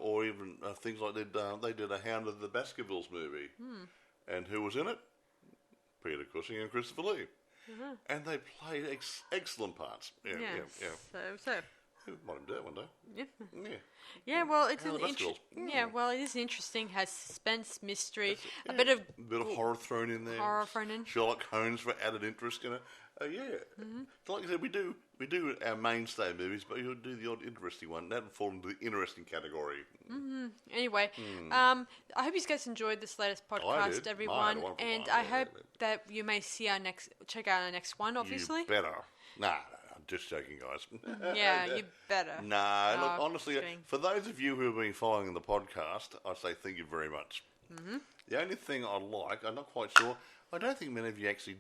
or even things like they did a Hound of the Baskervilles movie. And who was in it? Peter Cushing and Christopher Lee. And they played excellent parts. Yeah. So. Might even do that one day. Yeah. Well, it's it is interesting. Has suspense, mystery, a bit of horror thrown in there. Sherlock Holmes for added interest. So like I said, we do our mainstay movies, but we'll do the odd interesting one. That would fall into the interesting category. Anyway, I hope you guys enjoyed this latest podcast, everyone, and I hope that you may check out our next one. Obviously, you better. Nah. Just joking, guys. Yeah, you better. Look, honestly, for those of you who have been following the podcast, I say thank you very much. The only thing I like, I'm not quite sure, I don't think many of you actually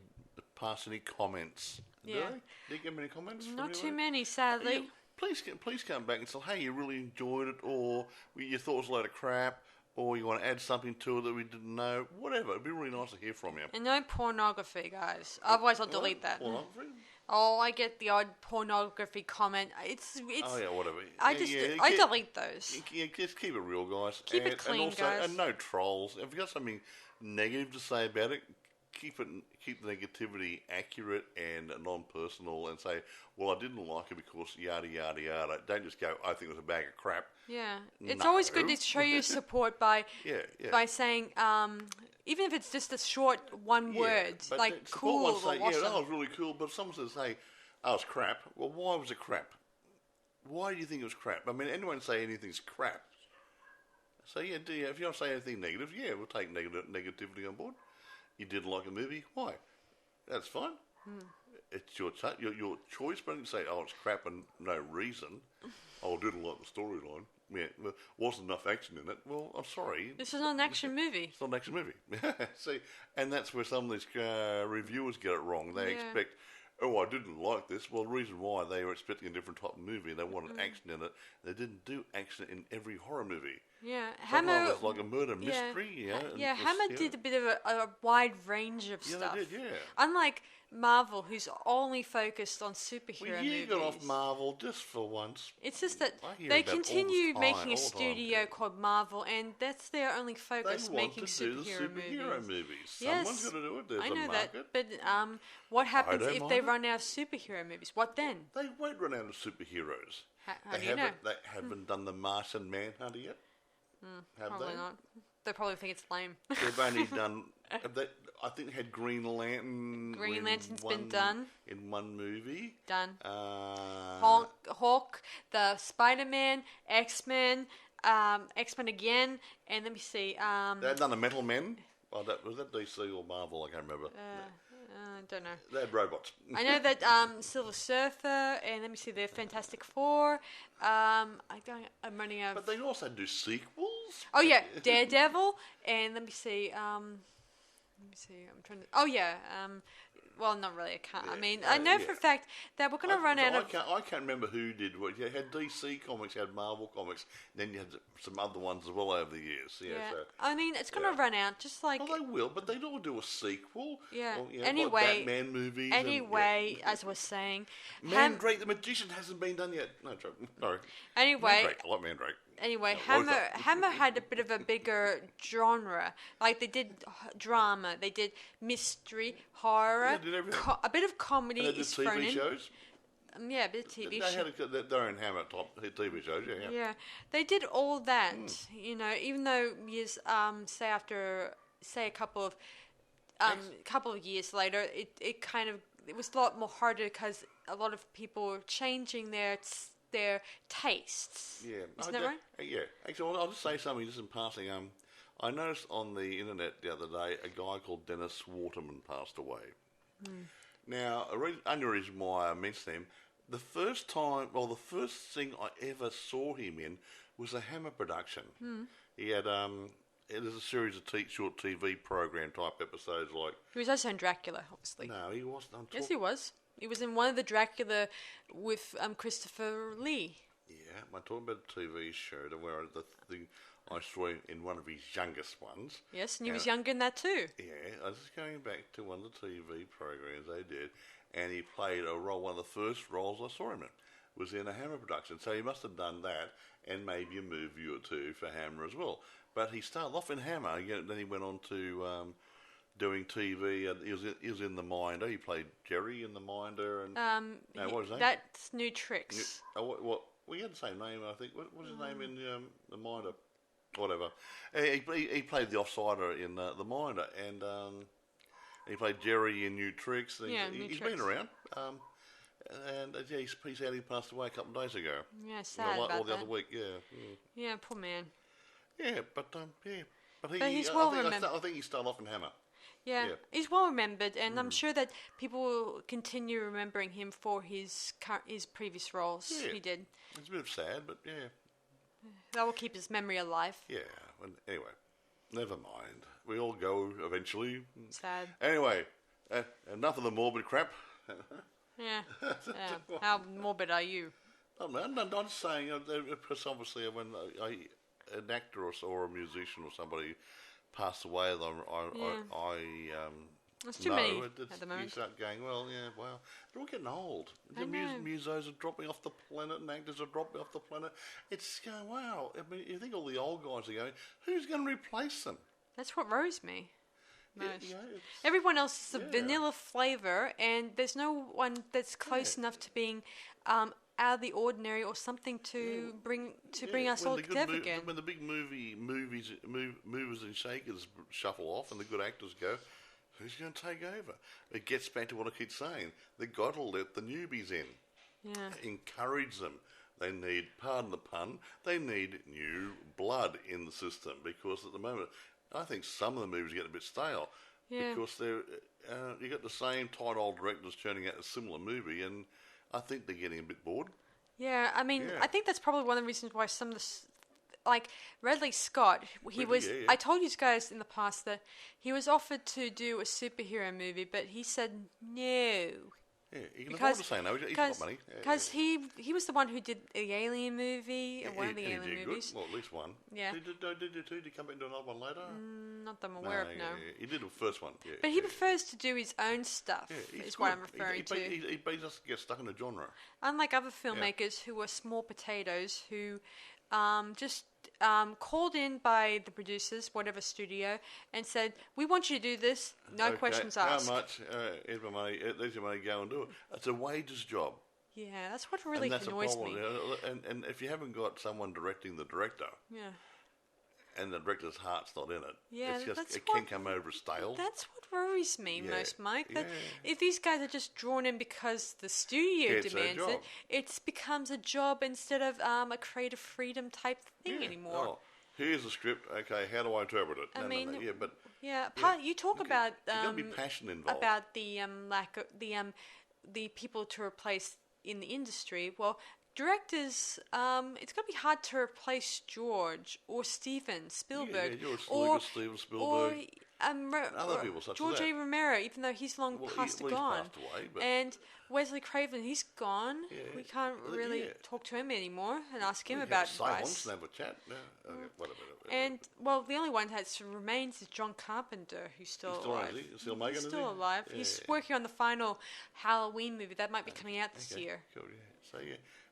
passed any comments. Yeah. Did you get many comments? Not too many, sadly. Yeah, please come back and say, hey, you really enjoyed it, or you thought it was a load of crap, or you want to add something to it that we didn't know. Whatever. It'd be really nice to hear from you. And no pornography, guys. Otherwise, I'll delete that. Pornography? Oh, I get the odd pornography comment. It's. Oh yeah, whatever. I delete those. Yeah, just keep it real, guys. Keep it clean, and also, guys. And no trolls. If you got something negative to say about it, keep the negativity accurate and non-personal, and say, well, I didn't like it because yada yada yada. Don't just go, I think it was a bag of crap. Yeah, it's always good to show your support by by saying, even if it's just a short one word, like cool or say, awesome. that was really cool. But if someone says, hey, oh, it's crap. Well, why was it crap? Why do you think it was crap? I mean, anyone say anything's crap. So yeah, if you don't say anything negative, we'll take negativity on board. You didn't like a movie, why? That's fine. It's your choice, but you say, oh, it's crap and no reason. Oh, I didn't like the storyline. Yeah, there wasn't enough action in it. Well, I'm sorry. This is not an action movie. It's not an action movie. See, and that's where some of these reviewers get it wrong. They expect, oh, I didn't like this. Well, the reason why, they were expecting a different type of movie. They wanted action in it. They didn't do action in every horror movie. Yeah, Hammer. It's like a murder mystery. Hammer did a bit of a wide range of stuff. They did, yeah. Unlike Marvel, who's only focused on superhero movies. You got off Marvel just for once. It's just that they continue making a studio called Marvel, and that's their only focus, making superhero movies. Someone's got to do it. There's I know a market. That, but what happens if they run out of superhero movies? What then? They won't run out of superheroes. How do you know? They haven't done the Martian Manhunter yet. Have probably they? not. They probably think it's lame. They've only done. I think they had Green Lantern. Green Lantern's been done in one movie. Done. Hawk, the Spider-Man, X-Men, X-Men again, and let me see. They had done the Metal Men. Oh, was that DC or Marvel? I can't remember. I don't know. They had robots. I know that Silver Surfer, and let me see, the Fantastic Four. I'm running out. But they also do sequels. Oh yeah, Daredevil, and let me see. I'm trying to. Oh yeah. Well, not really. I can't. I mean, I know for a fact that we're going to run out of. I can't remember who did what. You had DC Comics, you had Marvel Comics, then you had some other ones as well over the years. Yeah. So, I mean, it's going to run out, just like. Well, they will, but they'd all do a sequel. Yeah. Or, anyway. Like Batman movies. Anyway, as I was saying. Mandrake the Magician hasn't been done yet. No joke. Sorry. Anyway. Mandrake. I like Mandrake. Anyway, Hammer had a bit of a bigger genre. Like, they did drama, they did mystery, horror, a bit of comedy is thrown in. TV shows? Yeah, a bit of TV shows. They had their own Hammer type TV shows, Yeah, they did all that, you know, even though years, say a couple of years later, it was a lot more harder because a lot of people were changing their tastes. Yeah. Isn't that right? Yeah. Actually, I'll just say something just in passing. I noticed on the internet the other day a guy called Dennis Waterman passed away. Now, only reason why I mentioned him, the first thing I ever saw him in was a Hammer production. He had it was a series of short TV program type episodes like. He was also in Dracula, obviously. No, he wasn't. Yes, he was. He was in one of the Dracula with Christopher Lee. Yeah, I'm talking about a TV show where I saw him in one of his youngest ones. Yes, and he was younger in that too. Yeah, I was just going back to one of the TV programs they did, and he played a role. One of the first roles I saw him in was in a Hammer production. So he must have done that, and maybe a movie or two for Hammer as well. But he started off in Hammer, then he went on to doing TV, and he was in The Minder. He played Jerry in The Minder, and what was his name? That's New Tricks. Well, he had the same name, I think. What was his name in The Minder? Whatever. He played the offsider in The Minder, and he played Jerry in New Tricks. He's been around. He's had him passed away a couple of days ago. Yeah, sad about that. Or the other week, Yeah, poor man. Yeah, but he's well remembered. I think he started off in Hammer. Yeah, he's well remembered, and I'm sure that people will continue remembering him for his previous roles he did. It's a bit sad, but yeah. That will keep his memory alive. Yeah, anyway, never mind. we all go eventually. Sad. Anyway, enough of the morbid crap. Yeah. How morbid are you? I'm just saying, because obviously when an actor or a musician or somebody passed away, There's too many at the moment. You start going, well, they're all getting old. The musos are dropping off the planet and actors are dropping off the planet. It's going, wow. I mean, you think all the old guys are going, who's going to replace them? That's what worries me most. Yeah, Everyone else is a vanilla flavour, and there's no one that's close enough to being out of the ordinary or something to bring us all together again. When the big movers and shakers shuffle off and the good actors go, who's going to take over? It gets back to what I keep saying. They've got to let the newbies in. Yeah. Encourage them. They need, pardon the pun, they need new blood in the system, because at the moment, I think some of the movies get a bit stale. Yeah. Because you got the same tight old directors churning out a similar movie, and I think they're getting a bit bored. Yeah, I mean, I think that's probably one of the reasons why some of the... Like, Ridley Scott, I told you guys in the past that he was offered to do a superhero movie, but he said no. Yeah, he can afford to say no. He's got money. Because he was the one who did the Alien movie, or one of the Alien movies. Good. Well, at least one. Yeah. Did he come back and do another one later? Not that I'm aware of, no. He did the first one. Yeah, but he prefers to do his own stuff, is what I'm referring to. He doesn't get stuck in a genre. Unlike other filmmakers who are small potatoes, who just called in by the producers, whatever studio, and said, we want you to do this, no questions asked. How much? Here's my money. There's your money, go and do it. It's a wages job. Yeah, that's what really annoys me. And if you haven't got someone directing the director, and the director's heart's not in it, it can come over stale. That's what worries me most, Mike. That if these guys are just drawn in because the studio demands it, it becomes a job instead of a creative freedom type thing anymore. Oh, here's the script. Okay, how do I interpret it? You talk about you got to be passionate involved. About the lack of the people to replace in the industry. Well, directors, it's going to be hard to replace George or Steven Spielberg or Steven Spielberg. Other people such George as that. A. Romero, even though he's long gone. Passed away, and Wesley Craven, he's gone. We can't really talk to him anymore and ask him about advice. Have a chat. Whatever. And, well, the only one that remains is John Carpenter, who's still alive. He's still alive. He's working on the final Halloween movie. That might be coming out this year. Cool, So,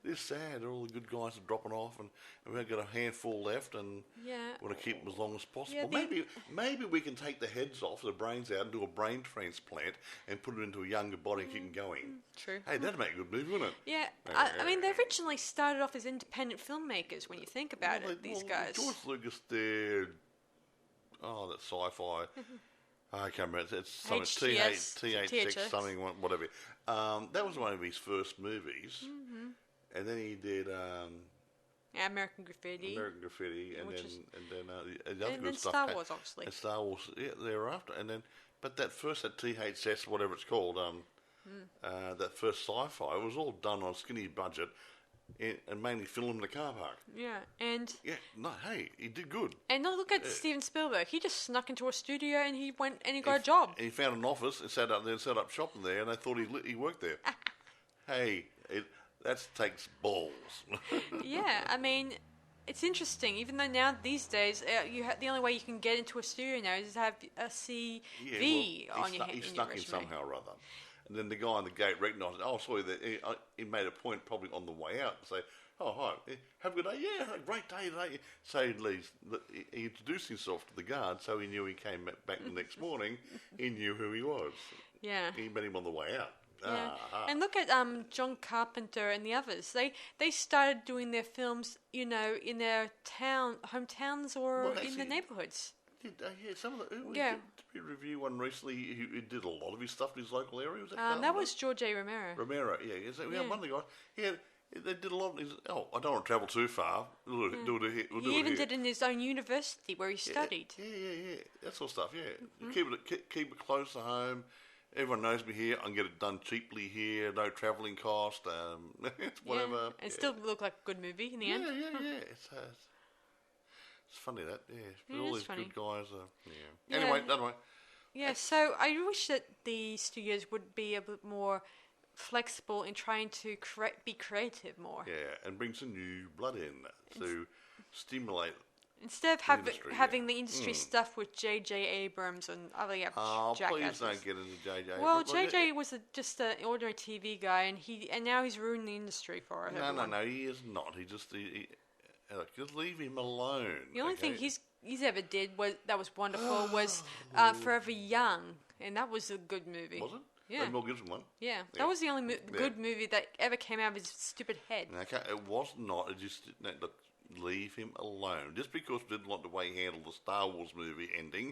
it's sad. All the good guys are dropping off, and we've got a handful left, and want to keep them as long as possible. Maybe we can take the heads off, the brains out, and do a brain transplant, and put it into a younger body and keep them going. True. Hey, that'd make a good movie, wouldn't it? Yeah. I mean, they originally started off as independent filmmakers, when you think about it, these guys. George Lucas did... Oh, that sci-fi... I can't remember. It's something THX something, whatever. That was one of his first movies. Mm-hmm. And then he did American Graffiti, and then the other good stuff. Star Wars, obviously. And Star Wars, thereafter. And then, but that THS, whatever it's called, that first sci-fi, it was all done on a skinny budget, and mainly filmed in the car park. Yeah, and he did good. And look at Steven Spielberg. He just snuck into a studio and he went and he got a job. And he found an office and sat up there and set up shop in there, and they thought he worked there. That takes balls. Yeah, I mean, it's interesting. Even though now these days, the only way you can get into a studio now is to have a CV on your resume. He snuck in somehow or other. And then the guy on the gate recognised it. Oh, sorry, he made a point probably on the way out to say, oh, hi, have a good day. Yeah, a great day today. So he leaves. He introduced himself to the guard, so he knew he came back the next morning. He knew who he was. Yeah. He met him on the way out. Yeah. And look at John Carpenter and the others. They started doing their films, in their hometowns or in the neighbourhoods. Some of did we review one recently who did a lot of his stuff in his local area? Was that was George A. Romero. We had one of the guys. They did a lot of his... Oh, I don't want to travel too far. We'll do it here. He even did it in his own university where he studied. Yeah. That sort of stuff, yeah. Mm-hmm. Keep it close to home. Everyone knows me here. I can get it done cheaply here. No travelling cost. Whatever. It still looked like a good movie in the end. Yeah. It's funny that, yeah. But It all is these funny. good guys are, yeah. Anyway, that way. Yeah, so I wish that the studios would be a bit more flexible in trying to be creative more. Yeah, and bring some new blood in to stimulate. Instead of industry, having the industry stuff with J.J. Abrams and other jackasses. Please don't get into J.J. Well, J.J. was just an ordinary TV guy, and now he's ruined the industry for everyone. No, he is not. Just leave him alone. The only thing he's ever did that was wonderful was Forever Young, and that was a good movie. Was it? Yeah. The Mel Gibson one? Yeah. That was the only good movie that ever came out of his stupid head. Okay, it was not. It just... Look, leave him alone. Just because he didn't like the way he handled the Star Wars movie ending,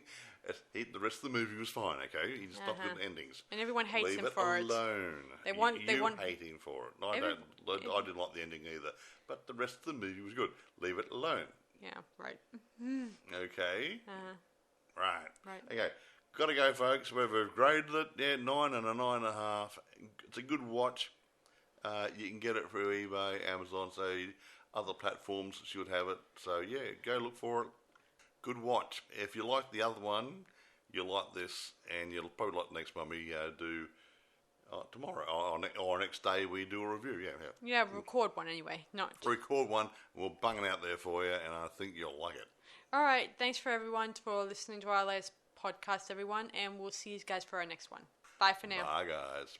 the rest of the movie was fine, okay? He just stopped good endings. And everyone hates leave him for it. Leave it alone. They hate him for it. I didn't like the ending either. But the rest of the movie was good. Leave it alone. Yeah, right. Okay? Right. Okay. Got to go, folks. We've graded it. 9 and a 9.5. It's a good watch. You can get it through eBay, Amazon, so other platforms should have it. So, yeah, go look for it. Good watch. If you like the other one, you'll like this, and you'll probably like the next one we do tomorrow. Or next day we do a review. Yeah, record one anyway. Record one, and we'll bung it out there for you, and I think you'll like it. All right. Thanks for everyone for listening to our latest podcast, everyone, and we'll see you guys for our next one. Bye for now. Bye, guys.